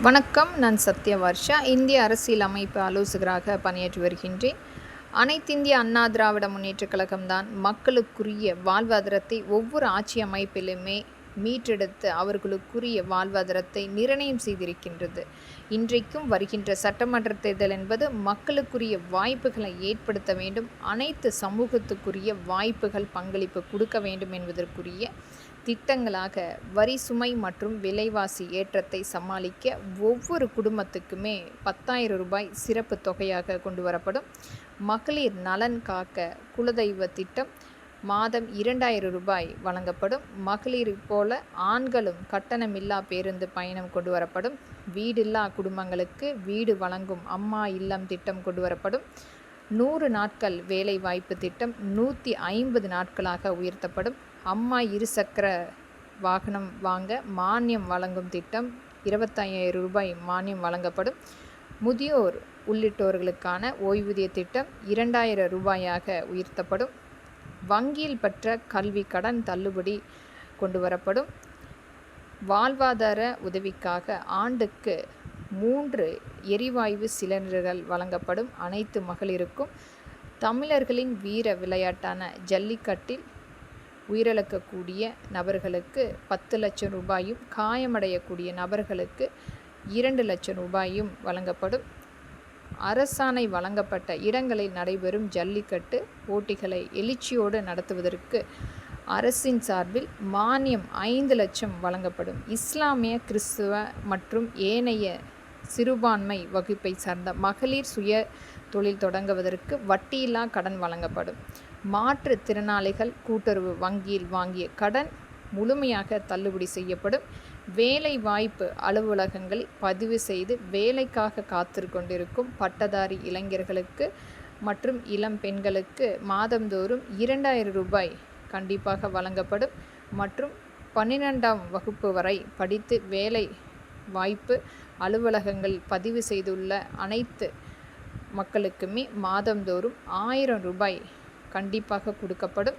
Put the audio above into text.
வணக்கம். நான் சத்யவர்ஷா. இந்திய அரசியல் அமைப்பு ஆலோசகராக பணியாற்றி வருகின்றேன். அனைத்திந்திய அண்ணா திராவிட முன்னேற்றக் கழகம்தான் மக்களுக்குரிய வாழ்வாதாரத்தை ஒவ்வொரு ஆட்சி அமைப்பிலுமே மீட்டெடுத்து அவர்களுக்குரிய வாழ்வாதாரத்தை நிர்ணயம் செய்திருக்கின்றது. இன்றைக்கும் வருகின்ற சட்டமன்ற தேர்தல் என்பது மக்களுக்குரிய வாய்ப்புகளை ஏற்படுத்த வேண்டும், அனைத்து சமூகத்துக்குரிய வாய்ப்புகள் பங்களிப்பு கொடுக்க வேண்டும் என்பதற்குரிய திட்டங்களாக வரி சுமை மற்றும் விலைவாசி ஏற்றத்தை சமாளிக்க ஒவ்வொரு குடும்பத்துக்குமே 10,000 ரூபாய் சிறப்பு தொகையாக கொண்டு வரப்படும். மகளிர் நலன் காக்க குலதெய்வ திட்டம் மாதம் 2,000 ரூபாய் வழங்கப்படும். மகளிர் போல ஆண்களும் கட்டணமில்லா பேருந்து பயணம் கொண்டு வரப்படும். வீடில்லா குடும்பங்களுக்கு வீடு வழங்கும் அம்மா இல்லம் திட்டம் கொண்டு வரப்படும். 100 நாட்கள் வேலை வாய்ப்பு திட்டம் 150 நாட்களாக உயர்த்தப்படும். அம்மா இருசக்கர வாகனம் வாங்க மானியம் வழங்கும் திட்டம் 25,000 ரூபாய் மானியம் வழங்கப்படும். முதியோர் உள்ளிட்டோர்களுக்கான ஓய்வூதிய திட்டம் 2,000 ரூபாயாக உயர்த்தப்படும். வங்கியில் பெற்ற கல்வி கடன் தள்ளுபடி கொண்டு வரப்படும். வாழ்வாதார உதவிக்காக ஆண்டுக்கு 3 எரிவாயு சிலிண்டர்கள் வழங்கப்படும் அனைத்து மகளிருக்கும். தமிழர்களின் வீர விளையாட்டான ஜல்லிக்கட்டில் உயிரிழக்கக்கூடிய நபர்களுக்கு 10 லட்சம் ரூபாயும், காயமடையக்கூடிய நபர்களுக்கு 2 லட்சம் ரூபாயும் வழங்கப்படும். அரசாணை வழங்கப்பட்ட இடங்களில் நடைபெறும் ஜல்லிக்கட்டு போட்டிகளை எழுச்சியோடு நடத்துவதற்கு அரசின் சார்பில் மானியம் 5 லட்சம் வழங்கப்படும். இஸ்லாமிய, கிறிஸ்துவ மற்றும் ஏனைய சிறுபான்மை வகுப்பை சார்ந்த மகளிர் சுய தொழில் தொடங்குவதற்கு வட்டியில்லா கடன் வழங்கப்படும். மாற்றுத்திறனாளிகள் கூட்டுறவு வங்கியில் வாங்கிய கடன் முழுமையாக தள்ளுபடி செய்யப்படும். வேலை வாய்ப்பு அலுவலகங்களில் பதிவு செய்து வேலைக்காக காத்திருக்கொண்டிருக்கும் பட்டதாரி இளைஞர்களுக்கு மற்றும் இளம் பெண்களுக்கு மாதந்தோறும் 2,000 ரூபாய் கண்டிப்பாக வழங்கப்படும். மற்றும் 12ஆம் வகுப்பு வரை படித்து வேலை வாய்ப்பு அலுவலகங்கள் பதிவு செய்துள்ள அனைத்து மக்களுக்குமே மாதந்தோறும் 1,000 ரூபாய் கண்டிப்பாக கொடுக்கப்படும்.